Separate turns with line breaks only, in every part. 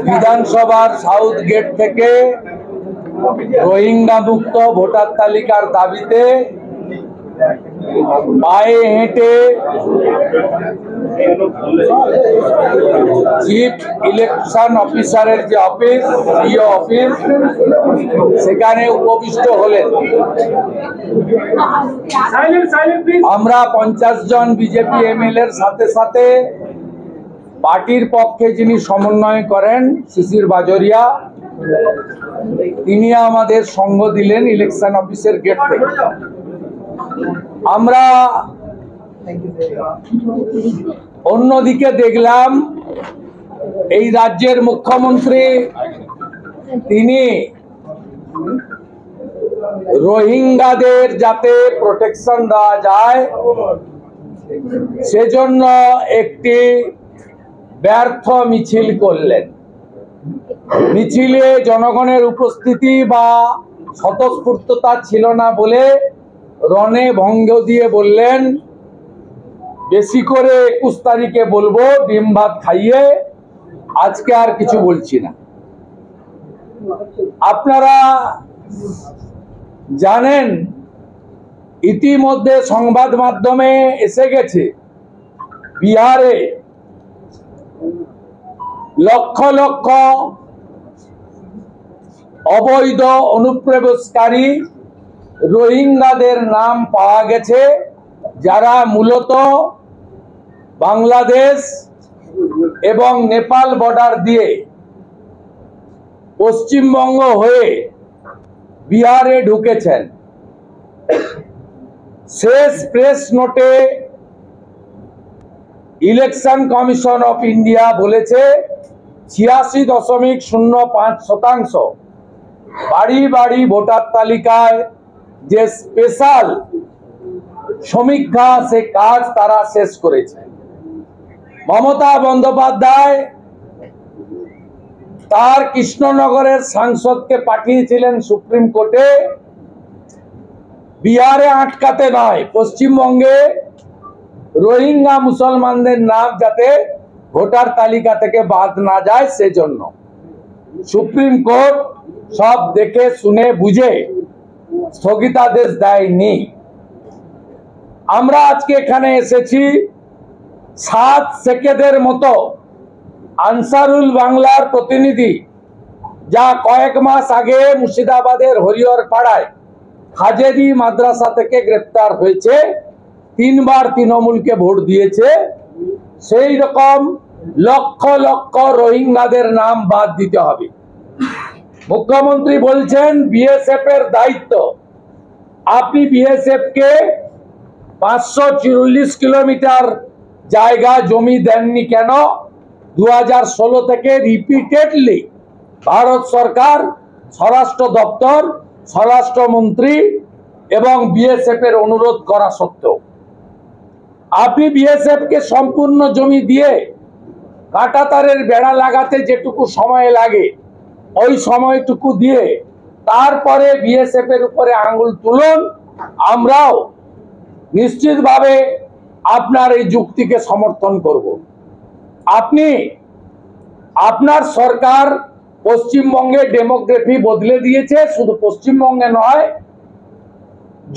বিধানসভার south gate থেকে রোহিঙ্গা মুক্ত ভোটার তালিকার দাবিতে পায়ে হেঁটে চিফ ইলেকশন অফিসারের যে অফিস সিও অফিস সেখানে উপবিষ্ট হলেন। আমরা 50 জন বিজেপি এমএলএর সাথে সাথে পার্টির পক্ষে যিনি সমন্বয় করেন শিশির বাজোরিয়া, তিনি আমাদের সঙ্গ দিলেন ইলেকশন অফিসের গেট থেকে। আমরা অন্যদিকে দেখলাম এই রাজ্যের মুখ্যমন্ত্রী তিনি রোহিঙ্গাদের যাতে প্রোটেকশন দেওয়া যায় সেজন্য একটি ব্যর্থ মিছিল করলেন। মিছিলে জনগণের উপস্থিতি বা স্বতঃস্ফূর্ততা ছিল না বলে রণে ভঙ্গ দিয়ে বললেন, বেশি করে 21 তারিখে বলবো, ডিম ভাত খাইয়ে, আজকে আর কিছু বলছি না। আপনারা জানেন ইতিমধ্যে সংবাদ মাধ্যমে এসে গেছে বিহারে লক্ষ লক্ষ অবৈধ অনুপ্রবেশকারী রোহিঙ্গাদের নাম পাওয়া গেছে, যারা মূলত বাংলাদেশ এবং নেপাল বর্ডার দিয়ে পশ্চিমবঙ্গ হয়ে বিহারে ঢুকেছেন। শেষ প্রেস নোটে ইলেকশন কমিশন অফ ইন্ডিয়া বলেছে 86.05% বাড়ি বাড়ি ভোটার তালিকায় যে স্পেশাল সমীক্ষা সে কাজ তারা শেষ করেছে। মমতা বন্দ্যোপাধ্যায় তার কৃষ্ণনগরের সাংসদকে পাঠিয়েছিলেন সুপ্রিম কোর্টে, বিহারে আটকাতে নয়, পশ্চিমবঙ্গে রোহিঙ্গা মুসলমানদের নাম যাতে ভোটার তালিকা থেকে বাদ না যায় সেজন্য। সুপ্রিম কোর্ট সব দেখে শুনে বুঝে স্থগিতাদেশ দেয়নি। আমরা আজকে এখানে এসেছি 7 সেকেন্ডের মতো আনসারুল বাংলার প্রতিনিধি, যা কয়েক মাস আগে মুর্শিদাবাদের হরিহর পাড়ায় হাজেরি মাদ্রাসা থেকে গ্রেপ্তার হয়েছে, 3 বার তৃণমূলকে ভোট দিয়েছে, সেই রকম লক্ষ লক্ষ রোহিঙ্গাদের নাম বাদ দিতে হবে। মুখ্যমন্ত্রী বলছেন বিএসএফ এর দায়িত্ব। আপনি বিএসএফ কে 540 কিলোমিটার জায়গা জমি দেননি কেন? 2016 থেকে রিপিটেডলি ভারত সরকার, স্বরাষ্ট্র দপ্তর, স্বরাষ্ট্রমন্ত্রী এবং বিএসএফ এর অনুরোধ করা সত্ত্বেও আপনি বিএসএফ কে সম্পূর্ণ জমি দিয়ে কাঁটাতারের বেড়া লাগাতে যেটুকু সময় লাগে ওই সময়টুকু দিয়ে তারপরে বিএসএফ এর উপরে আঙুল তুলুন। আমরাও নিশ্চিতভাবে আপনার এই যুক্তিকে সমর্থন করব। আপনি আপনার সরকার পশ্চিমবঙ্গে ডেমোগ্রাফি বদলে দিয়েছে, শুধু পশ্চিমবঙ্গে নয়,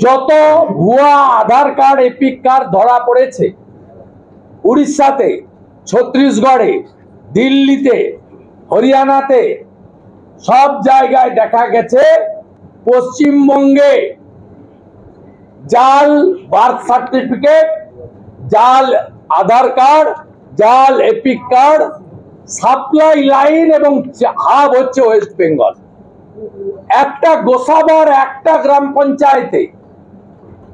যত ভুয়া আধার কার্ড এপিক কার্ড ধরা পড়েছে উড়িষ্যাতে, ছত্তিশগড়ে, দিল্লিতে, হরিয়ানাতে, সব জায়গায় দেখা গেছে পশ্চিমবঙ্গে জাল বার্থ সার্টিফিকেট, জাল আধার কার্ড, জাল এপিক কার্ড, সাপ্লাই লাইন এবং হাব হচ্ছে ওয়েস্ট বেঙ্গল। একটা গোসাবার একটা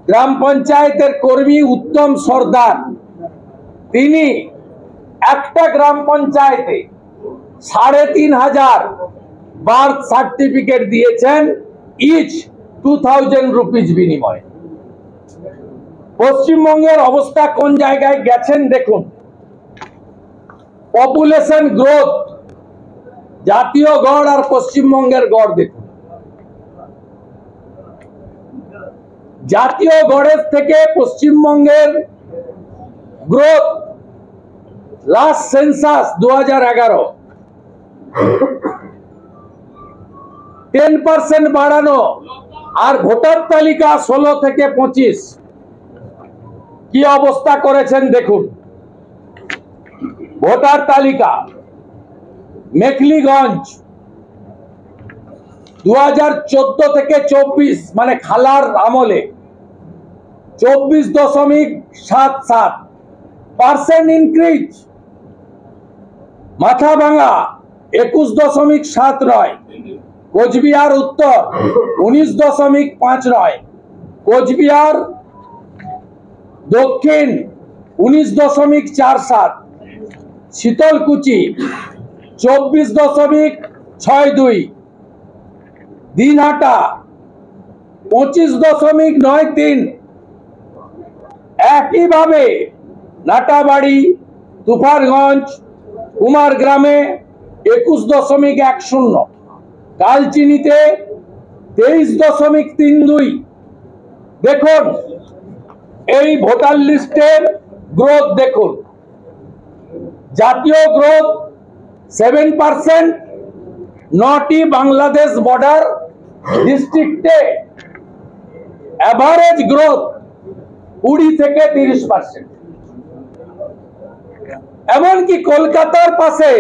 গ্রাম পঞ্চায়েতের কর্মী উত্তম সর্দার, তিনি একটা গ্রাম পঞ্চায়েতে 3500 বার্থ সার্টিফিকেট দিয়েছেন, ইচ 2000 রুপিজ বিনিময়ে। পশ্চিমবঙ্গের অবস্থা কোন জায়গায় গেছেন দেখুন। পপুলেশন গ্রোথ, জাতীয় গড় আর পশ্চিমবঙ্গের গড় দেখুন। জাতীয় গড়ের থেকে পশ্চিমবঙ্গের গ্রোথ লাস্ট সেন্সাস 2011 10% বাড়ানো, আর ভোটার তালিকা 16 থেকে 25। কি অবস্থা করেছেন দেখুন। ভোটার তালিকা মেখলিগঞ্জ 2014 থেকে 24, মানে খালার আমলে 24.77% ইনক্রিজ। মাথাভাঙা 21.79, কোচবিহার উত্তর 19.59, কোচবিহার দক্ষিণ 19.47, শীতলকুচি 24.62, দিনহাটা 25.93। একইভাবে নাটাবাড়ি, তুফারগঞ্জ, কুমারগ্রামে 21.10, কালচিনিতে 23.32। দেখুন এই ভোটার লিস্টের গ্রোথ দেখুন। জাতীয় গ্রোথ 7%, 9টি বাংলাদেশ বর্ডার ডিস্ট্রিক্টে এভারেজ গ্রোথ 20 থেকে 30%। এমনকি কলকাতার পাশে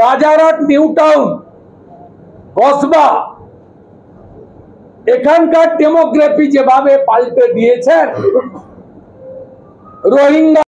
রাজারহাট, নিউ টাউন, কসবা, এখানকার ডেমোগ্রাফি যেভাবে পাল্টে দিয়েছেন, রোহিঙ্গা